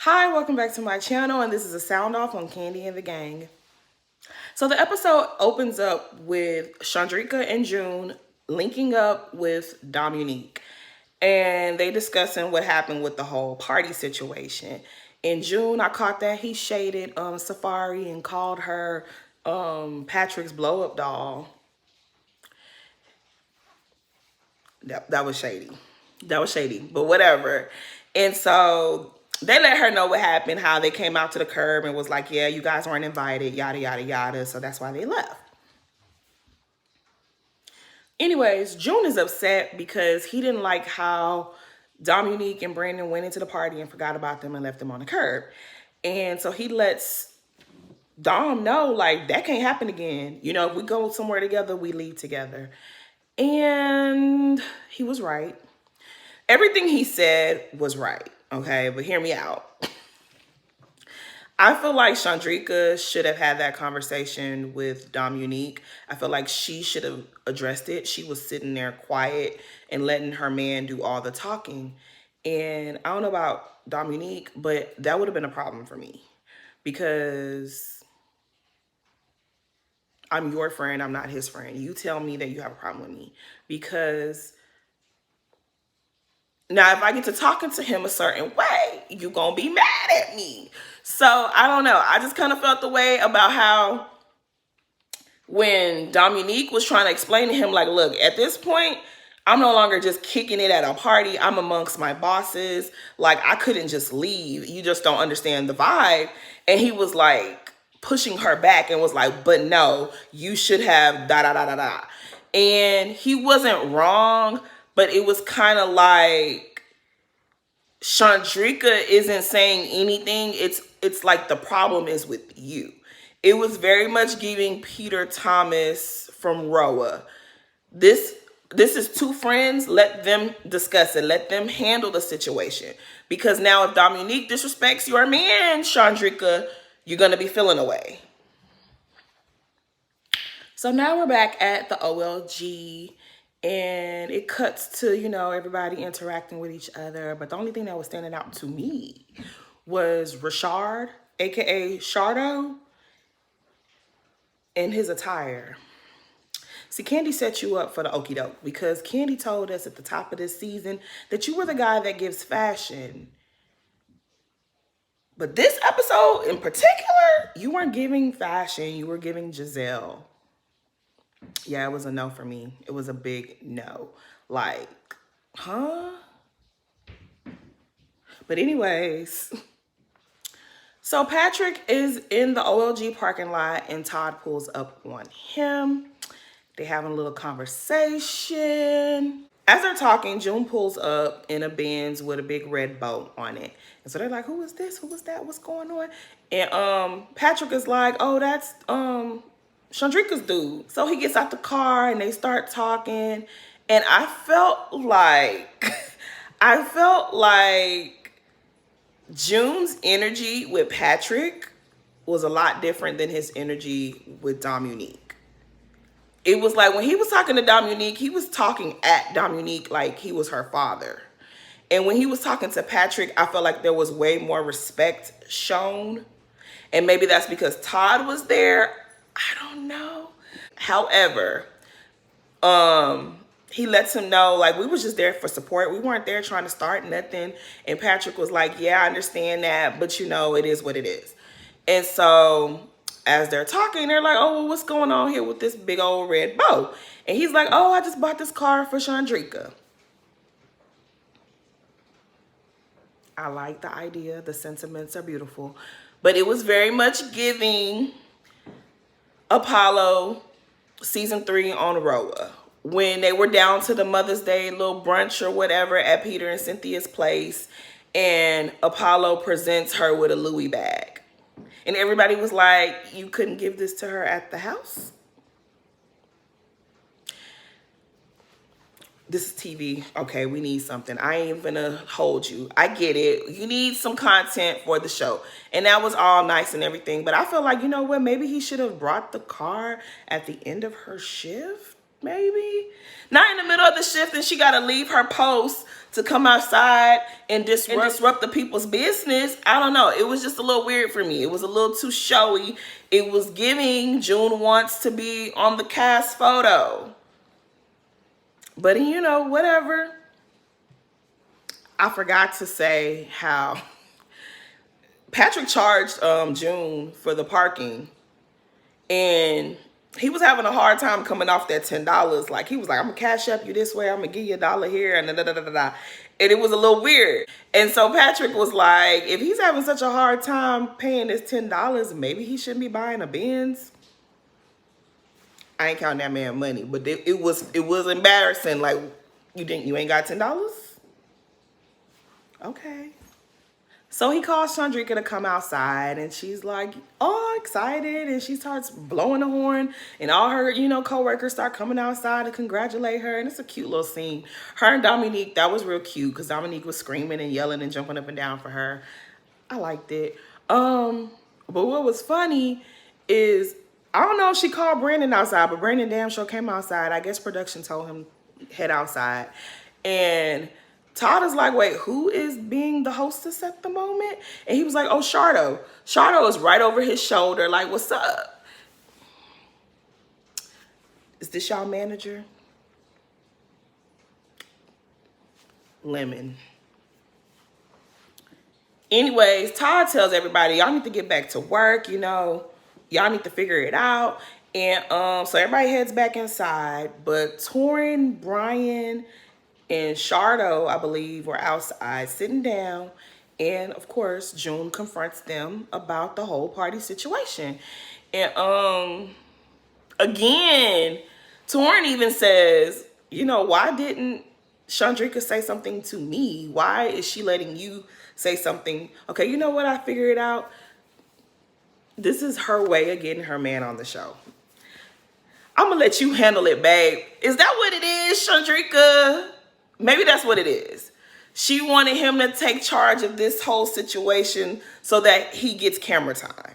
Hi, welcome back to my channel, and this is a sound off on Kandi and the Gang. So the episode opens up with Chandrika and June linking up with Dominique, and they discussing what happened with the whole party situation. In June, I caught that he shaded Safari and called her Patrick's blow-up doll. That was shady. That was shady, but whatever. And so they let her know what happened, how they came out to the curb and was like, yeah, you guys weren't invited, yada, yada, yada. So that's why they left. Anyways, June is upset because he didn't like how Dominique and Brandon went into the party and forgot about them and left them on the curb. And so he lets Dom know, like, that can't happen again. You know, if we go somewhere together, we leave together. And he was right. Everything he said was right, okay? But hear me out. I feel like Chandrika should have had that conversation with Dominique. I feel like she should have addressed it. She was sitting there quiet and letting her man do all the talking. And I don't know about Dominique, but that would have been a problem for me because I'm your friend. I'm not his friend. You tell me that you have a problem with me because now, if I get to talking to him a certain way, you gonna be mad at me. So, I don't know. I just kind of felt the way about how when Dominique was trying to explain to him, like, look, at this point, I'm no longer just kicking it at a party. I'm amongst my bosses. Like, I couldn't just leave. You just don't understand the vibe. And he was like pushing her back and was like, but no, you should have da da da da da. And he wasn't wrong, but it was kind of like Chandrika isn't saying anything. It's like the problem is with you. It was very much giving Peter Thomas from Roa. This is two friends. Let them discuss it. Let them handle the situation. Because now if Dominique disrespects your man, Chandrika, you're going to be feeling away. So now we're back at the OLG and it cuts to, you know, everybody interacting with each other. But the only thing that was standing out to me was Richard, aka Shardo, and his attire. See, Kandi set you up for the okie doke because Kandi told us at the top of this season that you were the guy that gives fashion. But this episode in particular, you weren't giving fashion, you were giving Giselle. Yeah, it was a no for me. It was a big no. Like, huh? But anyways, so Patrick is in the OLG parking lot and Todd pulls up on him. They having a little conversation. As they're talking, June pulls up in a Benz with a big red bow on it. And so they're like, who is this? Who is that? What's going on? And Patrick is like, oh, that's Chandrika's dude. So he gets out the car and they start talking. And I felt like June's energy with Patrick was a lot different than his energy with Dominique. It was like when he was talking to Dominique, he was talking at Dominique like he was her father. And when he was talking to Patrick, I felt like there was way more respect shown. And maybe that's because Todd was there. I don't know. However, he lets him know, like, we was just there for support. We weren't there trying to start nothing. And Patrick was like, yeah, I understand that, but you know, it is what it is. And so as they're talking, they're like, oh, well, what's going on here with this big old red bow? And he's like, oh, I just bought this car for Chandrika. I like the idea. The sentiments are beautiful. But it was very much giving Apollo season 3 on Roa. When they were down to the Mother's Day little brunch or whatever at Peter and Cynthia's place. And Apollo presents her with a Louis bag. And everybody was like, you couldn't give this to her at the house? This is TV. Okay, we need something. I ain't gonna hold you. I get it. You need some content for the show. And that was all nice and everything. But I feel like, you know what? Maybe he should have brought the car at the end of her shift. maybe. Not in the middle of the shift and she got to leave her post to come outside and disrupt the people's business. I don't know. It was just a little weird for me. It was a little too showy. It was giving June wants to be on the cast photo. But, you know, whatever. I forgot to say how Patrick charged June for the parking. And he was having a hard time coming off that $10. Like, he was like, I'm going to cash up you this way. I'm going to give you $1 here. And da-da-da-da-da. And it was a little weird. And so Patrick was like, if he's having such a hard time paying this $10, maybe he shouldn't be buying a Benz. I ain't counting that man money. But it was embarrassing. Like, you ain't got $10? Okay. So he calls Chandrika to come outside and she's like, all excited. And she starts blowing the horn and all her, you know, co-workers start coming outside to congratulate her. And it's a cute little scene. Her and Dominique, that was real cute because Dominique was screaming and yelling and jumping up and down for her. I liked it. But what was funny is, I don't know if she called Brandon outside, but Brandon damn sure came outside. I guess production told him head outside. And Todd is like, wait, who is being the hostess at the moment? And he was like, oh, Shardo. Shardo is right over his shoulder. Like, what's up? Is this y'all manager? Lemon. Anyways, Todd tells everybody, y'all need to get back to work, you know. Y'all need to figure it out. And so everybody heads back inside. But Torin, Brian, and Shardo, I believe, were outside sitting down. And, of course, June confronts them about the whole party situation. And, again, Torin even says, you know, why didn't Chandrika say something to me? Why is she letting you say something? Okay, you know what? I figured it out. This is her way of getting her man on the show. I'm going to let you handle it, babe. Is that what it is, Chandrika? Maybe that's what it is. She wanted him to take charge of this whole situation so that he gets camera time.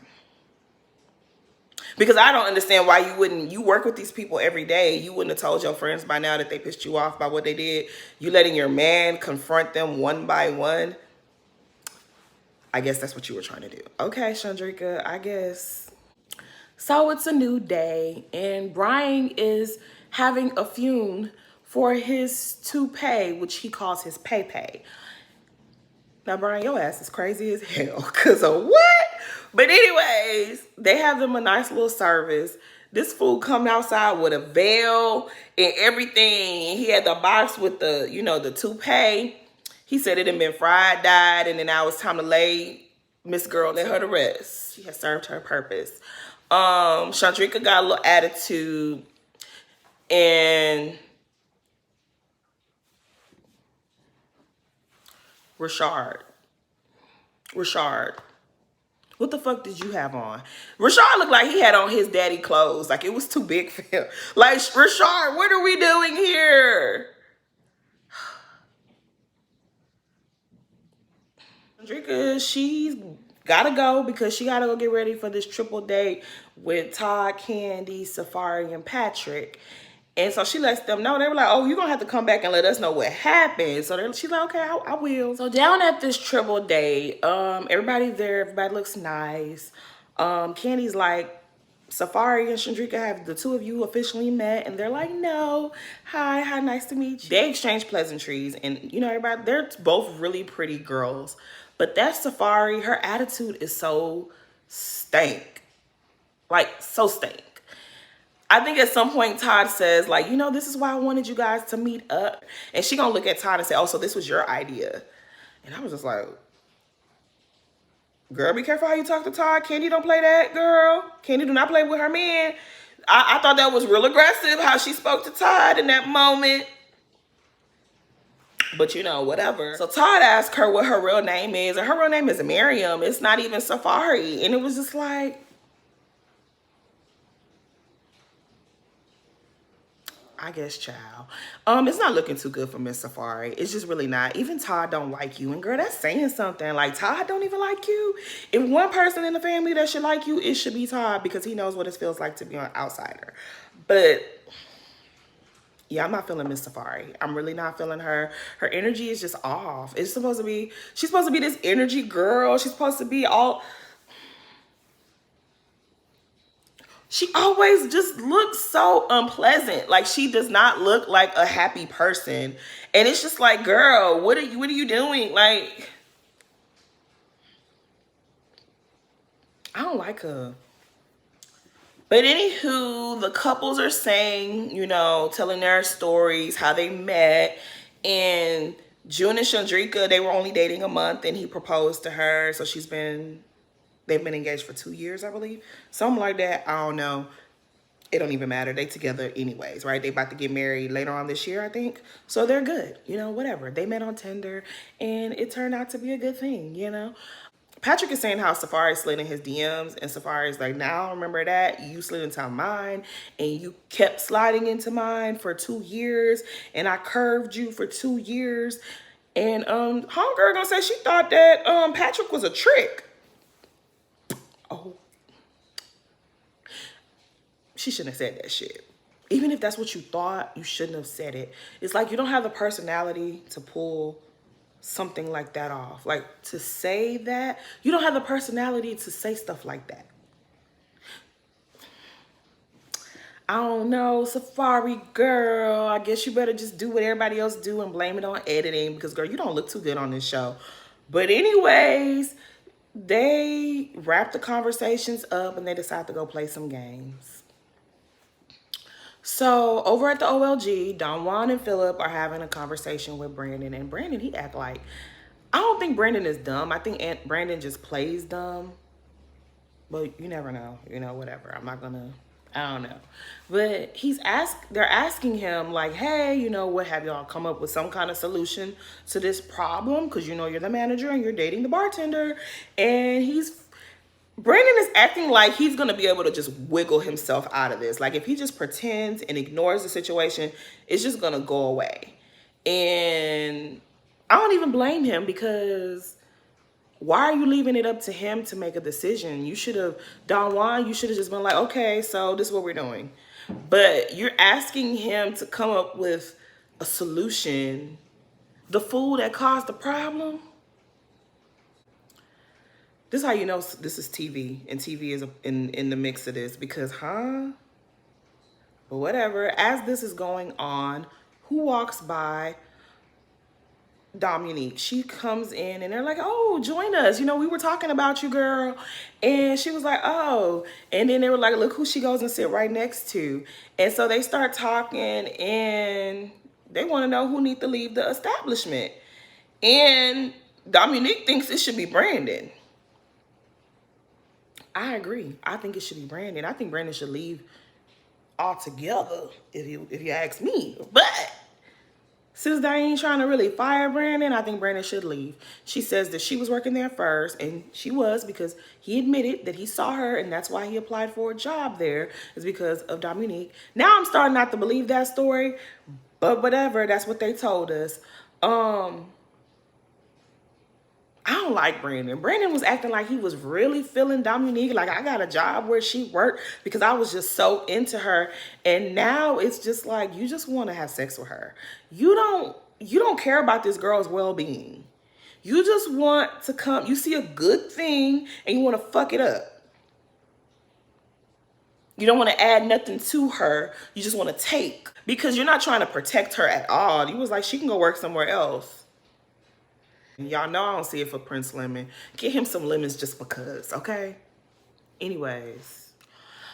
Because I don't understand why you work with these people every day. You wouldn't have told your friends by now that they pissed you off by what they did. You letting your man confront them one by one. I guess that's what you were trying to do. Okay, Chandrika, I guess. So it's a new day and Brian is having a fume for his toupee, which he calls his pay. Now, Brian, your ass is crazy as hell because of what? But anyways, they have them a nice little service. This fool come outside with a veil and everything. He had the box with the, you know, the toupee. He said it had been fried, dyed, and then now it's time to lay Miss Girl, let her to rest. She has served her purpose. Chandrika got a little attitude and Rashard, what the fuck did you have on? Rashard looked like he had on his daddy clothes. Like it was too big for him. Like, Rashard, what are we doing here? Chandrika, she's gotta go because she gotta go get ready for this triple date with Todd, Kandi, Safari, and Patrick. And so she lets them know. They were like, oh, you're going to have to come back and let us know what happened. So she's like, okay, I will. So down at this triple date, everybody's there. Everybody looks nice. Kandi's like, Safari and Chandrika, have the two of you officially met? And they're like, no. Hi, nice to meet you. They exchange pleasantries. And, you know, everybody, they're both really pretty girls. But that Safari, her attitude is so stank. Like, so stank. I think at some point Todd says, like, you know, this is why I wanted you guys to meet up. And she gonna look at Todd and say, oh, so this was your idea. And I was just like, girl, be careful how you talk to Todd. Kandi don't play that, girl. Kandi do not play with her man. I thought that was real aggressive how she spoke to Todd in that moment. But, you know, whatever. So Todd asked her what her real name is. And her real name is Miriam. It's not even Safari. And it was just like, I guess, child. It's not looking too good for Miss Safari. It's just really not. Even Todd don't like you. And girl, that's saying something. Like, Todd don't even like you. If one person in the family that should like you, it should be Todd because he knows what it feels like to be an outsider. But Yeah, I'm not feeling Miss Safari. I'm really not feeling her. Her energy is just off. It's supposed to be, she's supposed to be this energy girl. She's supposed to be all, she always just looks so unpleasant. Like she does not look like a happy person. And it's just like, girl, what are you doing? Like, I don't like her. But anywho, the couples are saying, you know, telling their stories, how they met. And June and Chandrika, they were only dating a month and he proposed to her. So they've been engaged for 2 years, I believe. Something like that. I don't know. It don't even matter. They together anyways, right? They about to get married later on this year, I think. So they're good, you know, whatever. They met on Tinder and it turned out to be a good thing, you know? Patrick is saying how Safari slid in his DMs, and Safari's like, now remember that you slid into mine and you kept sliding into mine for 2 years and I curved you for 2 years. And homegirl gonna say she thought that Patrick was a trick. Oh, she shouldn't have said that shit. Even if that's what you thought, you shouldn't have said it. It's like you don't have the personality to pull something like that off. Like, to say that, you don't have the personality to say stuff like that. I don't know, Safari girl, I guess you better just do what everybody else do and blame it on editing, because girl, you don't look too good on this show. But anyways, they wrap the conversations up and they decide to go play some games. So over at the OLG, Don Juan and Philip are having a conversation with Brandon, and Brandon, he act like, I don't think Brandon is dumb. I think Brandon just plays dumb, but you never know, you know, whatever. I don't know. But they're asking him like, hey, you know, what, have y'all come up with some kind of solution to this problem? Because you know you're the manager and you're dating the bartender. And Brandon is acting like he's going to be able to just wiggle himself out of this. Like if he just pretends and ignores the situation, it's just going to go away. And I don't even blame him, because why are you leaving it up to him to make a decision? You should have, Don Juan, you should have just been like, okay, so this is what we're doing. But you're asking him to come up with a solution. The fool that caused the problem? This is how you know this is TV, and TV is in the mix of this, because, But whatever. As this is going on, who walks by? Dominique. She comes in and they're like, oh, join us. You know, we were talking about you, girl. And she was like, oh. And then they were like, look who she goes and sit right next to. And so they start talking and they want to know who needs to leave the establishment. And Dominique thinks it should be Brandon. I agree. I think it should be Brandon. I think Brandon should leave altogether, if you ask me. But since they ain't trying to really fire Brandon, I think Brandon should leave. She says that she was working there first, and she was, because he admitted that he saw her, and that's why he applied for a job there, is because of Dominique. Now I'm starting not to believe that story, but whatever, that's what they told us. I don't like Brandon. Brandon was acting like he was really feeling Dominique. Like, I got a job where she worked because I was just so into her. And now it's just like, you just want to have sex with her. You don't care about this girl's well-being. You just want to come, you see a good thing and you want to fuck it up. You don't want to add nothing to her. You just want to take, because you're not trying to protect her at all. You was like, she can go work somewhere else. Y'all know I don't see it for Prince Lemon. Get him some lemons just because, okay? Anyways.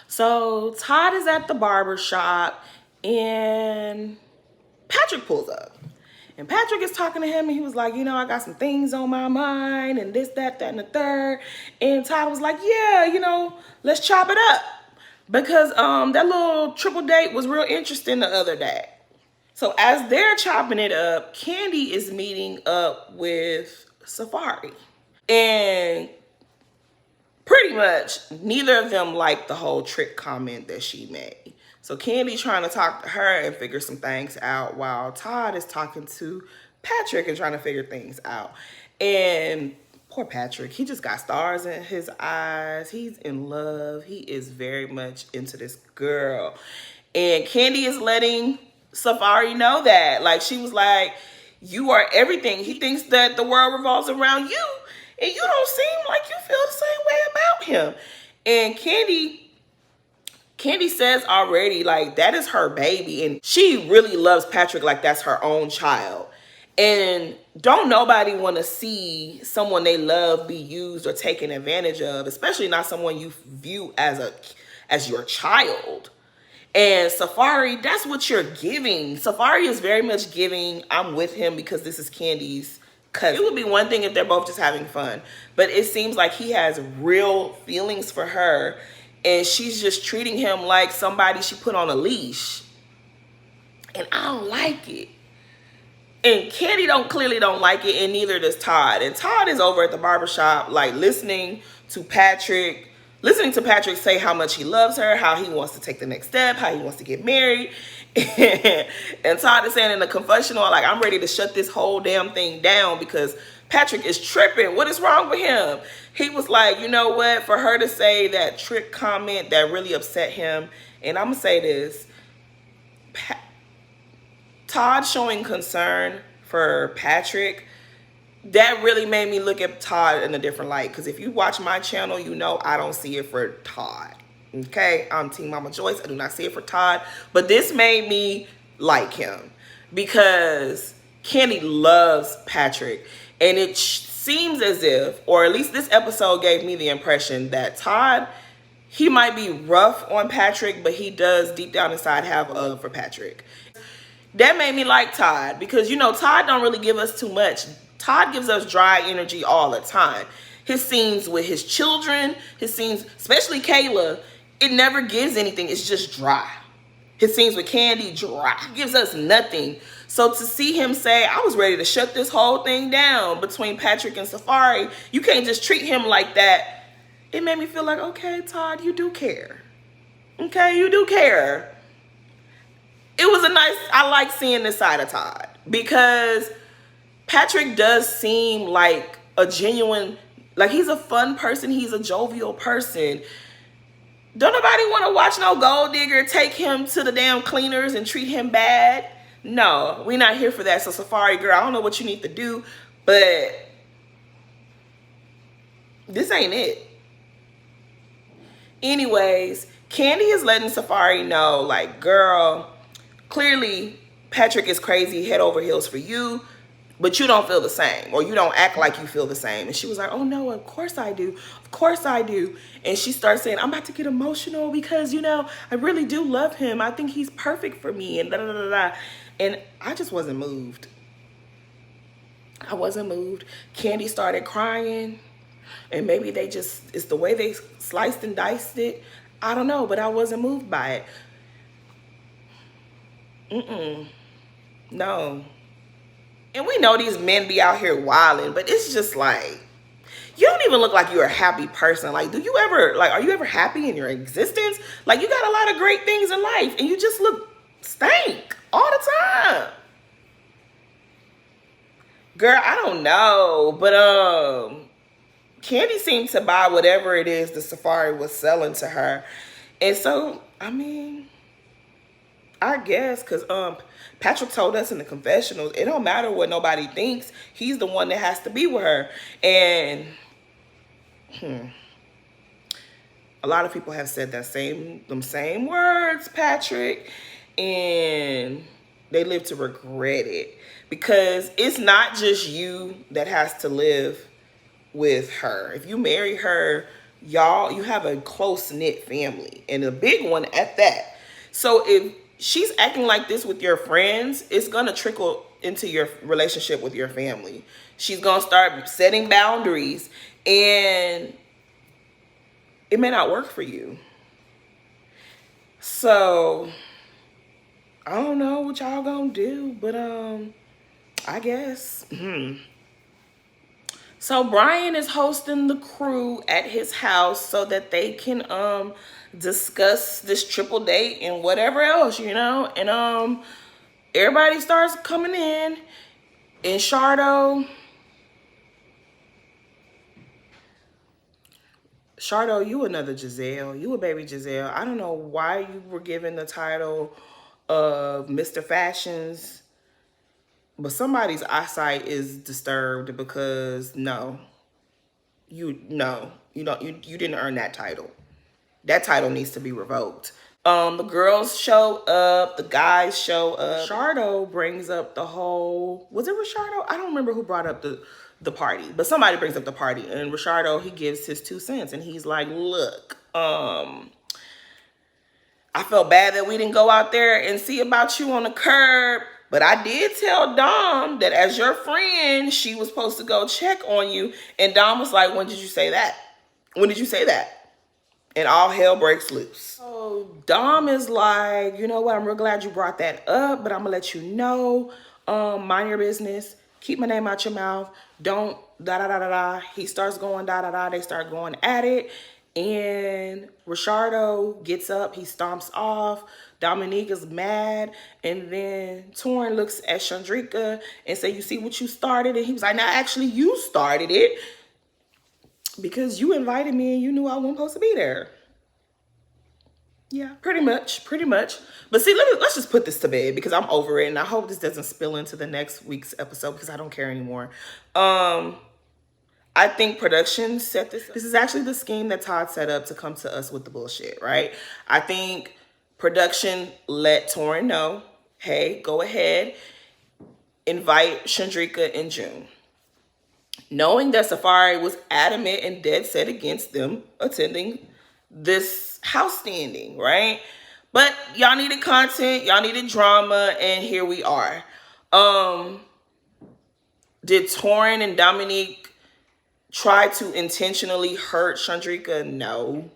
So Todd is at the barber shop and Patrick pulls up. And Patrick is talking to him and he was like, you know, I got some things on my mind and this, that, and the third. And Todd was like, yeah, you know, let's chop it up. Because that little triple date was real interesting the other day. So as they're chopping it up, Kandi is meeting up with Safari. And pretty much neither of them liked the whole trick comment that she made. So Kandi trying to talk to her and figure some things out, while Todd is talking to Patrick and trying to figure things out. And poor Patrick, he just got stars in his eyes. He's in love. He is very much into this girl. And Kandi is letting Safari know that. Like, she was like, you are everything. He thinks that the world revolves around you, and you don't seem like you feel the same way about him. And Kandi says already, like, that is her baby, and she really loves Patrick like that's her own child. And don't nobody want to see someone they love be used or taken advantage of, especially not someone you view as your child. And Safari, that's what you're giving. Safari is very much giving, I'm with him because this is Kandi's cousin. It would be one thing if they're both just having fun, but it seems like he has real feelings for her, and she's just treating him like somebody she put on a leash. And I don't like it. And Kandi clearly don't like it, and neither does Todd. And Todd is over at the barbershop, like, listening to Patrick say how much he loves her, how he wants to take the next step, how he wants to get married. And Todd is saying in the confessional, like, I'm ready to shut this whole damn thing down because Patrick is tripping. What is wrong with him? He was like, you know what? For her to say that trick comment that really upset him, and I'm going to say this, Todd showing concern for Patrick, that really made me look at Todd in a different light. Because if you watch my channel, you know I don't see it for Todd. Okay? I'm Team Mama Joyce. I do not see it for Todd. But this made me like him. Because Kandi loves Patrick. And it seems as if, or at least this episode gave me the impression that Todd, he might be rough on Patrick, but he does deep down inside have love for Patrick. That made me like Todd because, you know, Todd don't really give us too much. Todd gives us dry energy all the time. His scenes with his children, his scenes, especially Kayla, it never gives anything. It's just dry. His scenes with Kandi, dry. He gives us nothing. So to see him say, I was ready to shut this whole thing down between Patrick and Safari, you can't just treat him like that. It made me feel like, okay, Todd, you do care. Okay, you do care. It was I like seeing this side of Todd because Patrick does seem like a genuine, like he's a fun person. He's a jovial person. Don't nobody want to watch no gold digger take him to the damn cleaners and treat him bad. No, we're not here for that. So Safari girl, I don't know what you need to do, but this ain't it. Anyways, Kandi is letting Safari know, like, girl, clearly Patrick is crazy head over heels for you, but you don't feel the same, or you don't act like you feel the same. And she was like, oh no, of course I do. Of course I do. And she starts saying, I'm about to get emotional because, you know, I really do love him. I think he's perfect for me and da da da da. And I just wasn't moved. I wasn't moved. Kandi started crying, and maybe it's the way they sliced and diced it. I don't know, but I wasn't moved by it. No. And we know these men be out here wilding, but it's just like, you don't even look like you're a happy person. Like, are you ever happy in your existence? Like, you got a lot of great things in life, and you just look stank all the time. Girl, I don't know, but Kandi seemed to buy whatever it is the Safari was selling to her. And so, I mean, I guess, because Patrick told us in the confessionals, it don't matter what nobody thinks. He's the one that has to be with her. And a lot of people have said them same words, Patrick, and they live to regret it. Because it's not just you that has to live with her. If you marry her, you have a close-knit family, and a big one at that. So if she's acting like this with your friends, it's gonna trickle into your relationship with your family. She's gonna start setting boundaries, and it may not work for you. So I don't know what y'all gonna do, but I guess. So Brian is hosting the crew at his house so that they can discuss this triple date and whatever else, you know. And everybody starts coming in. And Shardo, you another Giselle. You a baby Giselle. I don't know why you were given the title of Mr. Fashions, but somebody's eyesight is disturbed because you didn't earn that title. That title needs to be revoked. The girls show up, the guys show up. Shardo brings up the whole, was it Rishardo? I don't remember who brought up the party, but somebody brings up the party, and Rishardo, he gives his 2 cents, and he's like, look, I felt bad that we didn't go out there and see about you on the curb, but I did tell Dom that as your friend, she was supposed to go check on you. And Dom was like, when did you say that? When did you say that? And all hell breaks loose. So Dom is like, you know what? I'm real glad you brought that up, but I'm gonna let you know, mind your business. Keep my name out your mouth. Don't da-da-da-da-da. He starts going da-da-da. They start going at it. And Rishardo gets up, he stomps off. Dominique is mad. And then Torrin looks at Chandrika and say, you see what you started? And he was like, no, actually you started it because you invited me and you knew I wasn't supposed to be there. Yeah, pretty much. But see, let's just put this to bed because I'm over it. And I hope this doesn't spill into the next week's episode because I don't care anymore. I think production set this up. This is actually the scheme that Todd set up to come to us with the bullshit, right? I think production let Torrin know, hey, go ahead, invite Chandrika in June. Knowing that Safari was adamant and dead set against them attending this house standing, right? But y'all needed content, y'all needed drama, and here we are. Did Torrin and Dominique try to intentionally hurt Chandrika? No.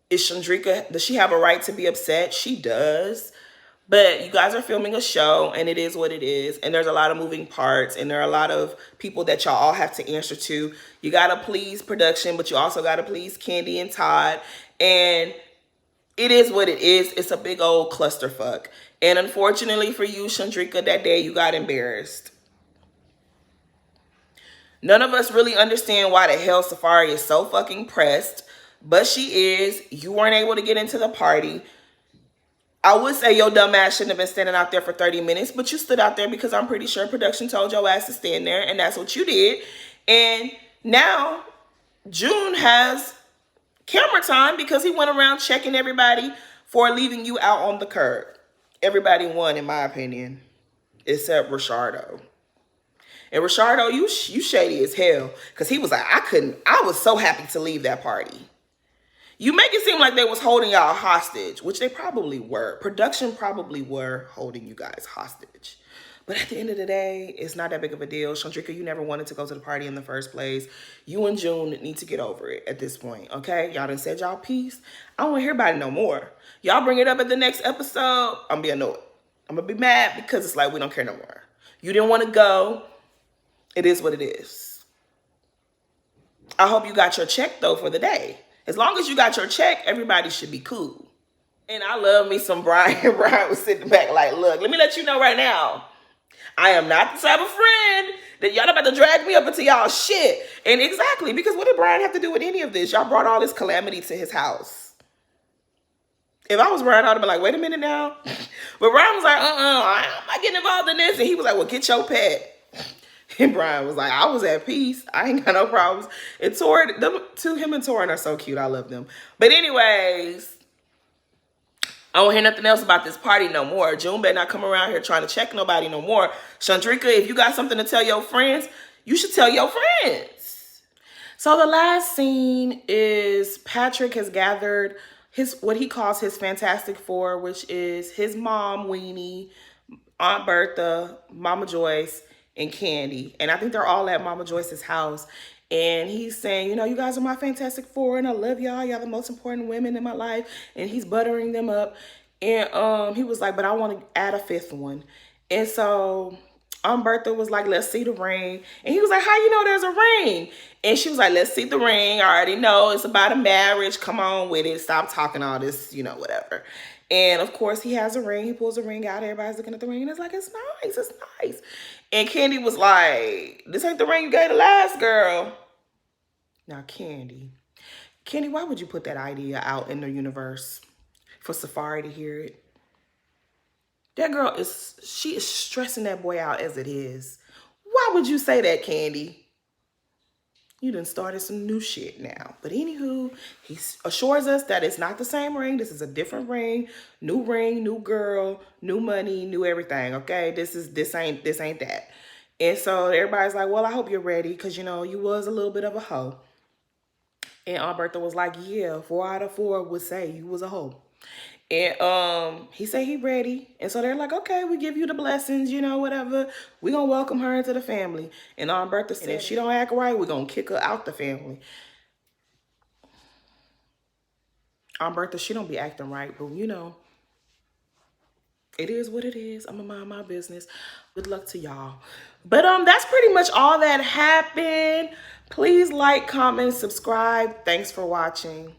Does she have a right to be upset? She does. But you guys are filming a show, and it is what it is. And there's a lot of moving parts, and there are a lot of people that y'all all have to answer to. You got to please production, but you also got to please Kandi and Todd. And it is what it is. It's a big old clusterfuck. And unfortunately for you, Chandrika, that day you got embarrassed. None of us really understand why the hell Safari is so fucking pressed, but she is. You weren't able to get into the party. I would say your dumb ass shouldn't have been standing out there for 30 minutes, but you stood out there because I'm pretty sure production told your ass to stand there, and that's what you did. And now June has camera time because he went around checking everybody for leaving you out on the curb. Everybody won, in my opinion, except Rishardo. And Rishardo, you shady as hell. Because he was like, I was so happy to leave that party. You make it seem like they was holding y'all hostage, which they probably were. Production probably were holding you guys hostage. But at the end of the day, it's not that big of a deal. Chandrika, you never wanted to go to the party in the first place. You and June need to get over it at this point, okay? Y'all done said y'all piece. I don't want to hear about it no more. Y'all bring it up at the next episode, I'm going to be annoyed. I'm going to be mad because it's like we don't care no more. You didn't want to go. It is what it is. I hope you got your check, though, for the day. As long as you got your check, everybody should be cool. And I love me some Brian. Brian was sitting back like, look, let me let you know right now. I am not the type of friend that y'all about to drag me up into y'all shit. And exactly, because what did Brian have to do with any of this? Y'all brought all this calamity to his house. If I was Brian, I would have been like, wait a minute now. But Brian was like, I'm not getting involved in this. And he was like, well, get your pet. And Brian was like, I was at peace. I ain't got no problems. And Torrin, him and Torrin are so cute. I love them. But anyways, I don't hear nothing else about this party no more. June better not come around here trying to check nobody no more. Chandrika, if you got something to tell your friends, you should tell your friends. So the last scene is Patrick has gathered what he calls his Fantastic Four, which is his mom, Weenie, Aunt Bertha, Mama Joyce, and Kandi. And I think they're all at Mama Joyce's house. And he's saying, you know, you guys are my Fantastic Four and I love y'all. Y'all the most important women in my life. And he's buttering them up. And he was like, but I want to add a fifth one. And so Bertha was like, let's see the ring. And he was like, how you know there's a ring? And she was like, let's see the ring. I already know it's about a marriage. Come on with it. Stop talking all this, you know, whatever. And of course he has a ring. He pulls a ring out. Everybody's looking at the ring. And it's like, it's nice. It's nice. And Kandi was like, this ain't the ring you gave the last girl. Now, Kandi, why would you put that idea out in the universe for Safari to hear it? That girl she is stressing that boy out as it is. Why would you say that, Kandi? You done started some new shit now. But anywho, he assures us that it's not the same ring. This is a different ring, new girl, new money, new everything. Okay, this ain't that. And so everybody's like, well, I hope you're ready, because you know you was a little bit of a hoe. And Aunt Bertha was like, yeah, 4 out of 4 would say you was a hoe. And he said he ready. And so they're like, okay, we give you the blessings, you know, whatever. We gonna welcome her into the family. And Aunt Bertha said, if she don't act right, we're gonna kick her out the family. Aunt Bertha, she don't be acting right, but you know, it is what it is. I'm gonna mind my business. Good luck to y'all. But that's pretty much all that happened. Please like, comment, subscribe. Thanks for watching.